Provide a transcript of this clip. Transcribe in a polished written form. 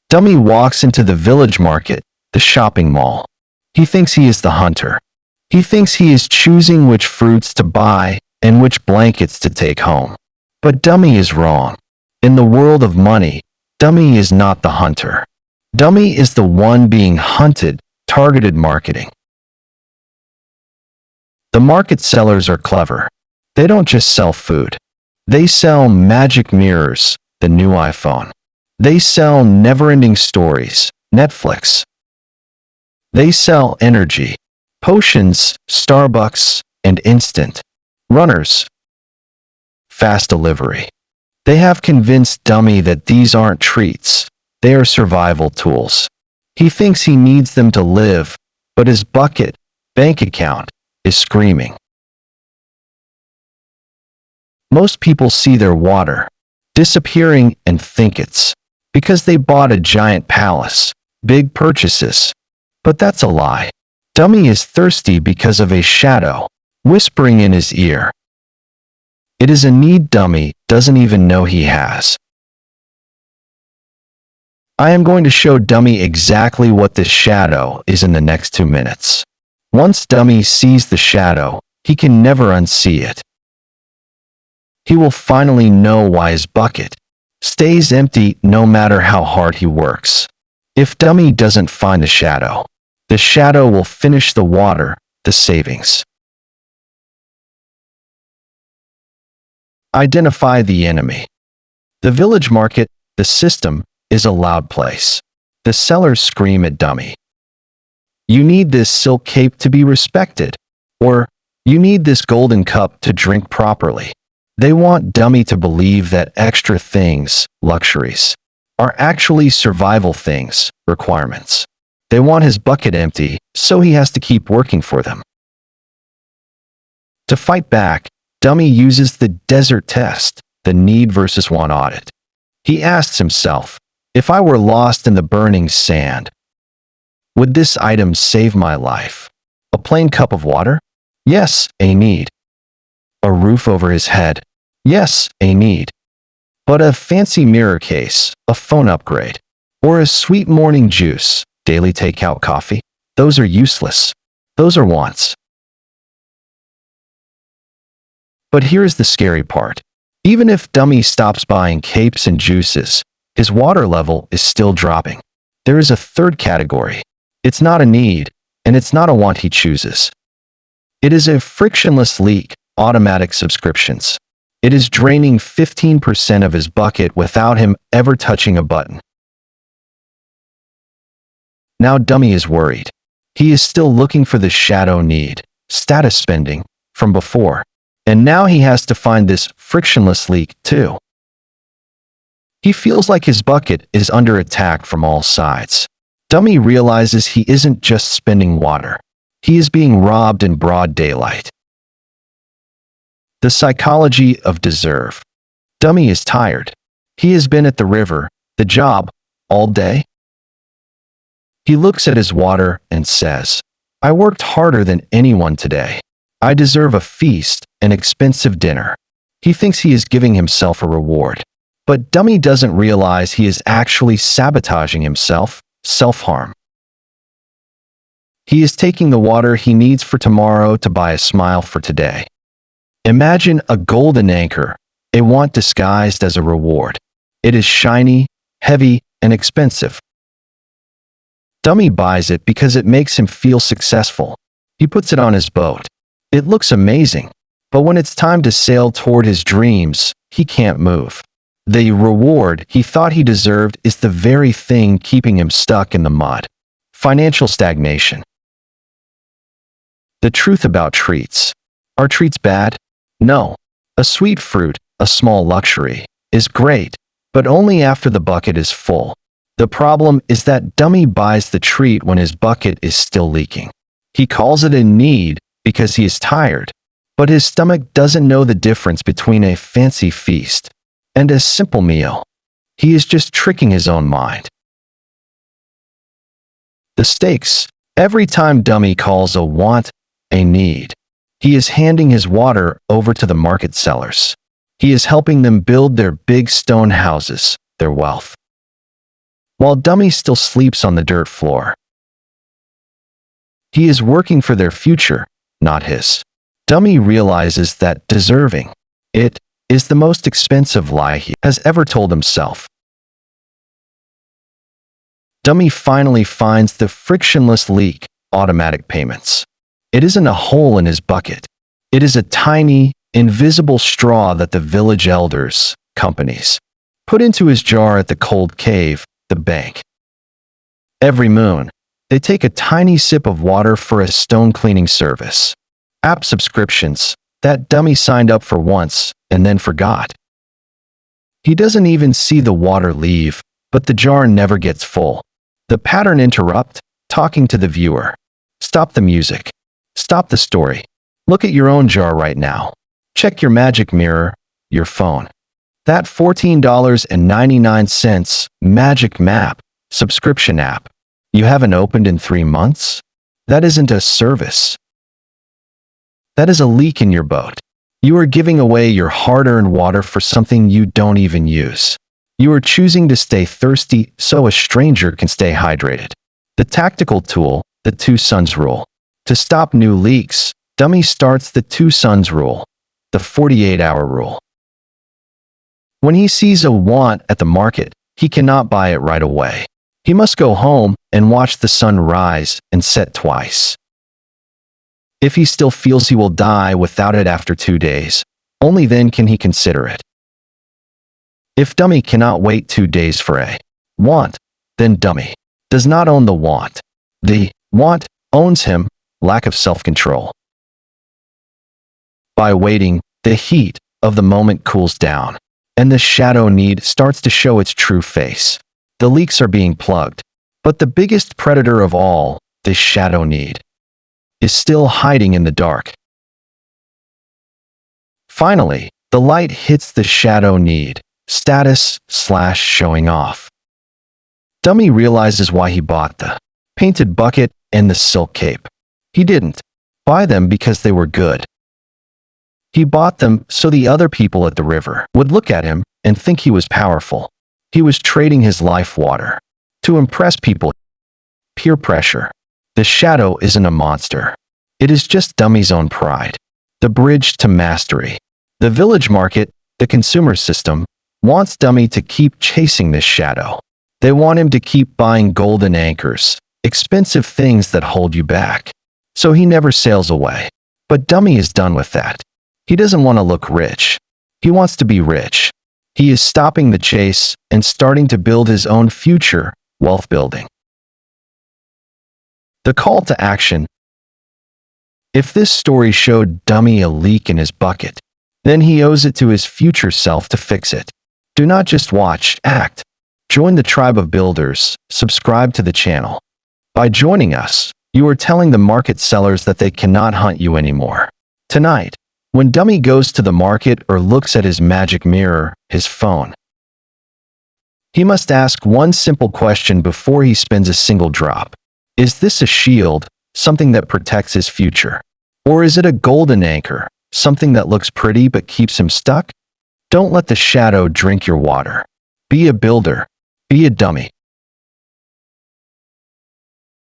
Dummy walks into the village market, the shopping mall. He thinks he is the hunter. He thinks he is choosing which fruits to buy and which blankets to take home. But Dummy is wrong. In the world of money, Dummy is not the hunter. Dummy is the one being hunted. Targeted marketing. The market sellers are clever. They don't just sell food. They sell magic mirrors, the new iPhone. They sell never-ending stories, Netflix. They sell energy, potions, Starbucks, and instant runners, fast delivery. They have convinced Dummy that these aren't treats, they are survival tools. He thinks he needs them to live, but his bank account, is screaming. Most people see their water disappearing and think it's because they bought a giant palace, big purchases. But that's a lie. Dummy is thirsty because of a shadow whispering in his ear. It is a need Dummy doesn't even know he has. I am going to show Dummy exactly what this shadow is in the next 2 minutes. Once Dummy sees the shadow, he can never unsee it. He will finally know why his bucket stays empty no matter how hard he works. If Dummy doesn't find the shadow will finish the water, the savings. Identify the enemy. The village market, the system, is a loud place. The sellers scream at Dummy. You need this silk cape to be respected, or you need this golden cup to drink properly. They want Dummy to believe that extra things, luxuries, are actually survival things, requirements. They want his bucket empty, so he has to keep working for them. To fight back, Dummy uses the desert test, the need versus want audit. He asks himself, if I were lost in the burning sand, would this item save my life? A plain cup of water? Yes, a need. A roof over his head? Yes, a need. But a fancy mirror case, a phone upgrade, or a sweet morning juice, daily takeout coffee? Those are useless. Those are wants. But here's the scary part. Even if Dummy stops buying capes and juices, his water level is still dropping. There is a third category. It's not a need, and it's not a want he chooses. It is a frictionless leak, automatic subscriptions. It is draining 15% of his bucket without him ever touching a button. Now Dummy is worried. He is still looking for the shadow need, status spending, from before. And now he has to find this frictionless leak too. He feels like his bucket is under attack from all sides. Dummy realizes he isn't just spending water. He is being robbed in broad daylight. The psychology of deserve. Dummy is tired. He has been at the river, the job, all day. He looks at his water and says, I worked harder than anyone today. I deserve a feast, an expensive dinner. He thinks he is giving himself a reward. But Dummy doesn't realize he is actually sabotaging himself, self-harm. He is taking the water he needs for tomorrow to buy a smile for today. Imagine a golden anchor, a want disguised as a reward. It is shiny, heavy, and expensive. Dummy buys it because it makes him feel successful. He puts it on his boat. It looks amazing, but when it's time to sail toward his dreams, he can't move. The reward he thought he deserved is the very thing keeping him stuck in the mud. Financial stagnation. The truth about treats. Are treats bad? No. A sweet fruit, a small luxury, is great, but only after the bucket is full. The problem is that Dummy buys the treat when his bucket is still leaking. He calls it a need because he is tired, but his stomach doesn't know the difference between a fancy feast and a simple meal. He is just tricking his own mind. The stakes. Every time Dummy calls a want a need, he is handing his water over to the market sellers. He is helping them build their big stone houses, their wealth. while Dummy still sleeps on the dirt floor. He is working for their future, not his. Dummy realizes that deserving it is the most expensive lie he has ever told himself. Dummy finally finds the frictionless leak, automatic payments. It isn't a hole in his bucket. It is a tiny, invisible straw that the village elders, companies, put into his jar at the cold cave, the bank. Every moon, they take a tiny sip of water for a stone cleaning service. App subscriptions that Dummy signed up for once and then forgot. He doesn't even see the water leave, but the jar never gets full. The pattern interrupt, talking to the viewer. Stop the music. Stop the story. Look at your own jar right now. Check your magic mirror, your phone. That $14.99 Magic Map subscription app you haven't opened in 3 months? That isn't a service. That is a leak in your boat. You are giving away your hard-earned water for something you don't even use. You are choosing to stay thirsty so a stranger can stay hydrated. The tactical tool, the two suns rule. To stop new leaks, Dummy starts the two suns rule, the 48-hour rule. When he sees a want at the market, he cannot buy it right away. He must go home and watch the sun rise and set twice. If he still feels he will die without it after 2 days, only then can he consider it. If Dummy cannot wait 2 days for a want, then Dummy does not own the want. The want owns him, lack of self-control. By waiting, the heat of the moment cools down, and the shadow need starts to show its true face. The leaks are being plugged, but the biggest predator of all, the shadow need, is still hiding in the dark. Finally, the light hits the shadow need. Status/showing off. Dummy realizes why he bought the painted bucket and the silk cape. He didn't buy them because they were good. He bought them so the other people at the river would look at him and think he was powerful. He was trading his life water to impress people. Peer pressure. The shadow isn't a monster. It is just Dummy's own pride. The bridge to mastery. The village market, the consumer system, wants Dummy to keep chasing this shadow. They want him to keep buying golden anchors, expensive things that hold you back. So he never sails away. But Dummy is done with that. He doesn't want to look rich. He wants to be rich. He is stopping the chase and starting to build his own future, wealth building. The call to action. If this story showed Dummy a leak in his bucket, then he owes it to his future self to fix it. Do not just watch, act. Join the tribe of builders, subscribe to the channel. By joining us, you are telling the market sellers that they cannot hunt you anymore. Tonight, when Dummy goes to the market or looks at his magic mirror, his phone, he must ask one simple question before he spends a single drop. Is this a shield, something that protects his future? Or is it a golden anchor, something that looks pretty but keeps him stuck? Don't let the shadow drink your water. Be a builder. Be a dummy.